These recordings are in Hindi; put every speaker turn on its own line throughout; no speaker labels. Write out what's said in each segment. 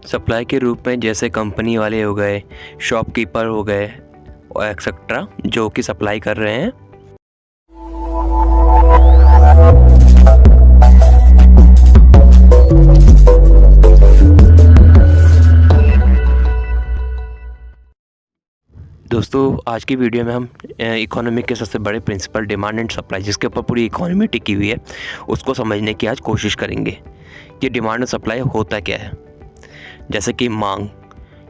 सप्लाई के रूप में जैसे कंपनी वाले हो गए, शॉपकीपर हो गए और एक्सेट्रा जो कि सप्लाई कर रहे हैं। दोस्तों, आज की वीडियो में हम इकोनॉमिक के सबसे बड़े प्रिंसिपल डिमांड एंड सप्लाई, जिसके ऊपर पूरी इकोनॉमी टिकी हुई है, उसको समझने की आज कोशिश करेंगे कि डिमांड और सप्लाई होता क्या है। जैसे कि मांग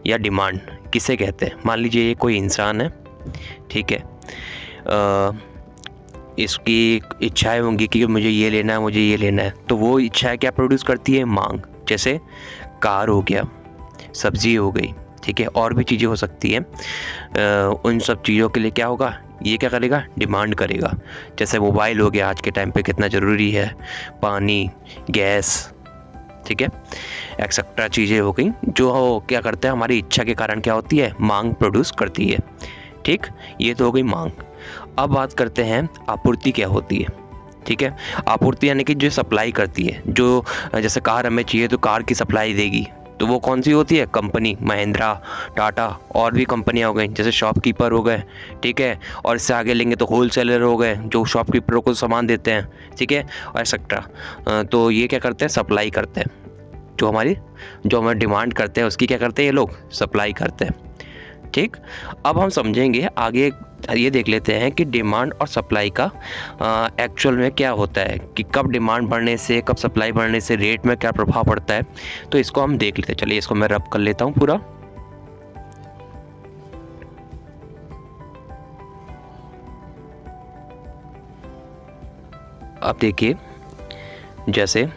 या डिमांड किसे कहते हैं। मान लीजिए ये कोई इंसान है, ठीक है, इसकी इच्छाएं होंगी कि मुझे ये लेना है, मुझे ये लेना है, तो वो इच्छाएं क्या प्रोड्यूस करती है? मांग। जैसे कार हो गया, सब्ज़ी हो गई, ठीक है, और भी चीज़ें हो सकती हैं। उन सब चीज़ों के लिए क्या होगा? ये क्या करेगा? डिमांड करेगा। जैसे मोबाइल हो गया, आज के टाइम पे कितना ज़रूरी है, पानी, गैस, ठीक है, एक्सेट्रा चीज़ें हो गई जो क्या करते हैं, हमारी इच्छा के कारण क्या होती है? मांग प्रोड्यूस करती है। ठीक, ये तो हो गई मांग। अब बात करते हैं आपूर्ति क्या होती है। ठीक है, आपूर्ति यानी कि जो सप्लाई करती है, जो जैसे कार हमें चाहिए तो कार की सप्लाई देगी, तो वो कौन सी होती है? कंपनी, महिंद्रा, टाटा और भी कंपनियां हो गई। जैसे शॉपकीपर हो गए, ठीक है, और इससे आगे लेंगे तो होलसेलर हो गए जो शॉपकीपरों को सामान देते हैं, ठीक है, और एक्सेट्रा। तो ये क्या करते हैं? सप्लाई करते हैं। जो हमें डिमांड करते हैं उसकी क्या करते हैं? ये लोग सप्लाई करते हैं। ठीक, अब हम समझेंगे आगे, ये देख लेते हैं कि डिमांड और सप्लाई का एक्चुअल में क्या होता है, कि कब डिमांड बढ़ने से, कब सप्लाई बढ़ने से रेट में क्या प्रभाव पड़ता है। तो इसको हम देख लेते हैं। चलिए इसको मैं रब कर लेता हूँ पूरा। अब देखिए, जैसे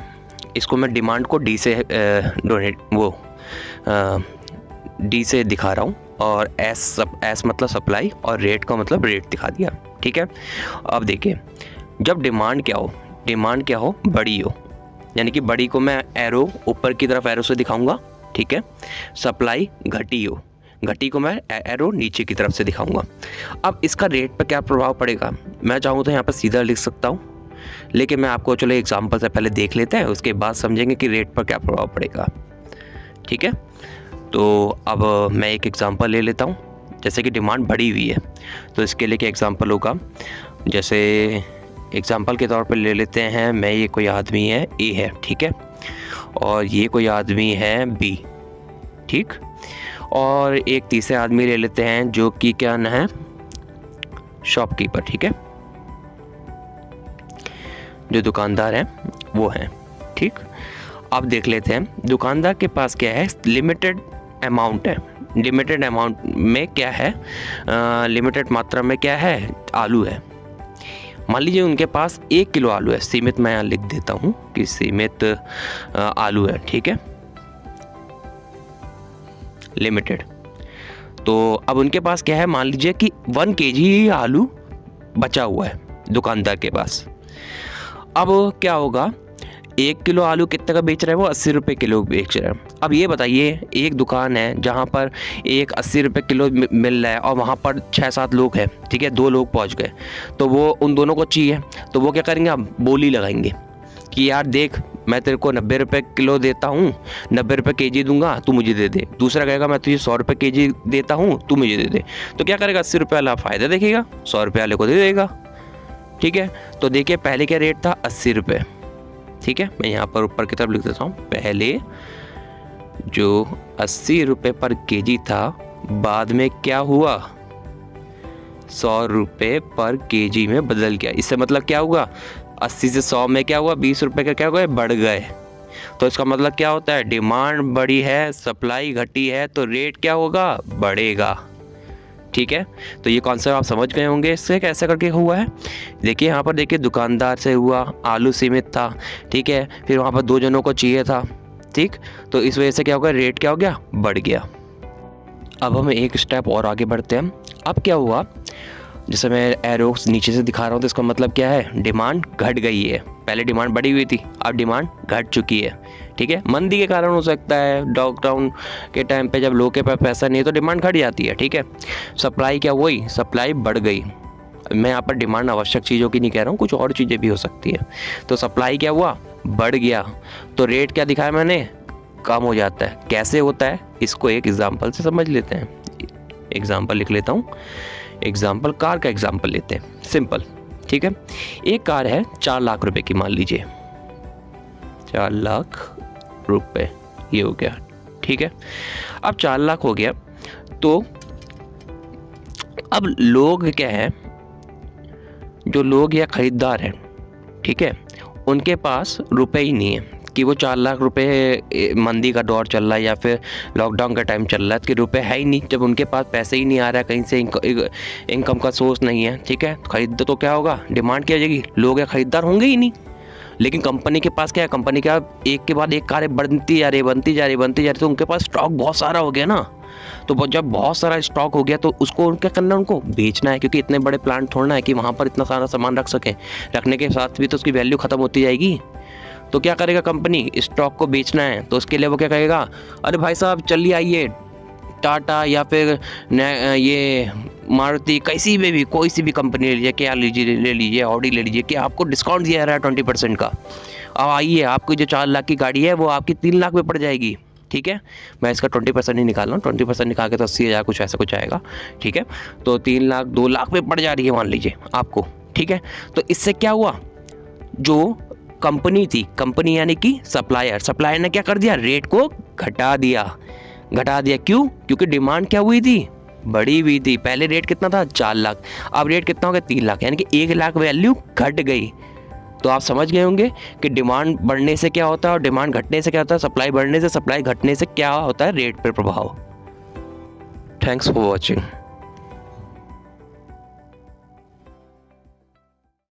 इसको मैं डिमांड को डी से डी से दिखा रहा हूँ, और एस मतलब सप्लाई, और रेट का मतलब रेट दिखा दिया। ठीक है, अब देखिए, जब डिमांड क्या हो? बड़ी हो, यानी कि बड़ी को मैं एरो ऊपर की तरफ एरो से दिखाऊंगा, ठीक है। सप्लाई घटी हो, घटी को मैं एरो नीचे की तरफ से दिखाऊंगा। अब इसका रेट पर क्या प्रभाव पड़ेगा? मैं चाहूँ तो यहाँ पर सीधा लिख सकता हूँ, लेकिन मैं आपको चलो एग्जाम्पल से पहले देख लेते हैं, उसके बाद समझेंगे कि रेट पर क्या प्रभाव पड़ेगा। ठीक है, तो अब मैं एक एग्ज़ाम्पल ले लेता हूँ। जैसे कि डिमांड बढ़ी हुई है, तो इसके लिए क्या एग्ज़ाम्पल होगा? जैसे एग्ज़ाम्पल के तौर पर ले लेते हैं, मैं ये कोई आदमी है, ए है, ठीक है, और ये कोई आदमी है, बी, ठीक, और एक तीसरे आदमी ले लेते हैं जो कि क्या न है? शॉपकीपर, ठीक है, जो दुकानदार हैं वो हैं। ठीक, अब देख लेते हैं, दुकानदार के पास क्या है? लिमिटेड अमाउंट है। लिमिटेड अमाउंट में क्या है? लिमिटेड मात्रा में क्या है? आलू है। मान लीजिए उनके पास 1 किलो आलू है, सीमित, मैं यहाँ लिख देता हूँ कि सीमित आलू है, ठीक है, लिमिटेड। तो अब उनके पास क्या है? मान लीजिए कि 1 kg ही आलू बचा हुआ है दुकानदार के पास। अब क्या होगा? 1 किलो आलू कितने का बेच रहा है वो? 80 रुपये किलो बेच रहा है। अब ये बताइए, एक दुकान है जहाँ पर एक 80 रुपये किलो मिल रहा है, और वहाँ पर 6-7 लोग हैं, ठीक है, 2 लोग पहुँच गए, तो वो उन दोनों को चाहिए, तो वो क्या करेंगे? अब बोली लगाएंगे कि यार देख, मैं तेरे को 90 रुपये किलो देता हूँ, 90 रुपये केजी दूंगा, तू मुझे दे दे। दूसरा कहेगा मैं तुझे 100 रुपये केजी देता हूँ, तू मुझे दे दे। तो क्या करेगा? 80 रुपये वाला फ़ायदा देखेगा, 100 रुपये वाले को दे देगा। ठीक है, तो देखिए पहले क्या रेट था? 80 रुपये, ठीक है, मैं यहाँ पर ऊपर की तरफ लिख देता हूँ। पहले जो 80 रुपये पर केजी था, बाद में क्या हुआ? 100 रुपये पर केजी में बदल गया। इससे मतलब क्या हुआ? 80 से 100 में क्या हुआ? 20 रुपये का क्या हुआ? बढ़ गए। तो इसका मतलब क्या होता है? डिमांड बढ़ी है, सप्लाई घटी है, तो रेट क्या होगा? बढ़ेगा। ठीक है, तो ये कॉन्सेप्ट आप समझ गए होंगे। इससे कैसे करके हुआ है? देखिए यहाँ पर, देखिए दुकानदार से हुआ, आलू सीमित था, ठीक है, फिर वहाँ पर 2 जनों को चाहिए था, ठीक, तो इस वजह से क्या हो गया? रेट क्या हो गया? बढ़ गया। अब हम एक स्टेप और आगे बढ़ते हैं। अब क्या हुआ? जैसे मैं एरो नीचे से दिखा रहा हूँ, तो इसका मतलब क्या है? डिमांड घट गई है। पहले डिमांड बढ़ी हुई थी, अब डिमांड घट चुकी है। ठीक है, मंदी के कारण हो सकता है, लॉकडाउन के टाइम पे जब लोगों के पास पैसा नहीं है तो डिमांड घट जाती है। ठीक है, सप्लाई क्या हुई? सप्लाई बढ़ गई। मैं यहाँ पर डिमांड आवश्यक चीज़ों की नहीं कह रहा हूँ, कुछ और चीज़ें भी हो सकती है। तो सप्लाई क्या हुआ? बढ़ गया। तो रेट क्या दिखाया मैंने? कम हो जाता है। कैसे होता है इसको एक एग्जांपल से समझ लेते हैं। एग्जांपल लिख लेता हूँ। एग्जांपल कार का एग्जांपल लेते हैं, सिंपल, ठीक है। एक कार है 4 लाख रुपए की, मान लीजिए 4 लाख रुपए, ये हो गया, ठीक है। अब 4 लाख हो गया, तो अब लोग क्या है, जो लोग या खरीदार हैं, ठीक है, उनके पास रुपए ही नहीं है कि वो 4 लाख रुपए, मंदी का दौर चल रहा है या फिर लॉकडाउन का टाइम चल रहा है कि रुपए है ही नहीं। जब उनके पास पैसे ही नहीं आ रहा है, कहीं से इनकम का सोर्स नहीं है, ठीक है, खरीद तो क्या होगा, डिमांड क्या हो जाएगी, लोग या खरीदार होंगे ही नहीं। लेकिन कंपनी के पास क्या है, कंपनी क्या एक के बाद एक कारें बनती जा रही, तो उनके पास स्टॉक बहुत सारा हो गया ना। तो जब बहुत सारा स्टॉक हो गया तो उसको क्या करना, उनको बेचना है, क्योंकि इतने बड़े प्लांट थोड़ना है कि वहाँ पर इतना सारा सामान रख सकें। रखने के साथ भी तो उसकी वैल्यू ख़त्म होती जाएगी। तो क्या करेगा कंपनी, स्टॉक को बेचना है, तो उसके लिए वो क्या करेगा, अरे भाई साहब चलिए आइए, टाटा या फिर ये मारुति, किसी में भी कोई सी भी कंपनी ले लीजिए, क्या ले लीजिए ऑडी ले लीजिए, कि आपको डिस्काउंट दिया रहा है 20% का। अब आइए, आपकी जो 4 लाख की गाड़ी है वो आपकी 3 लाख में पड़ जाएगी, ठीक है। मैं इसका 20% नहीं निकाल रहा हूँ, 20% निकाल के तो 80,000 कुछ ऐसा कुछ आएगा, ठीक है। तो 3 लाख 2 लाख में पड़ जा रही है मान लीजिए आपको, ठीक है। तो इससे क्या हुआ, जो कंपनी थी, कंपनी यानी कि सप्लायर ने क्या कर दिया, रेट को घटा दिया। क्यों, क्योंकि डिमांड क्या हुई थी, बढ़ी हुई थी। पहले रेट कितना था, 4 लाख, अब रेट कितना हो गया, 3 लाख, यानी कि 1 लाख वैल्यू घट गई। तो आप समझ गए होंगे कि डिमांड बढ़ने से क्या होता है और डिमांड घटने से क्या होता है, सप्लाई बढ़ने से सप्लाई घटने से क्या होता है, रेट पर प्रभाव। Thanks for watching.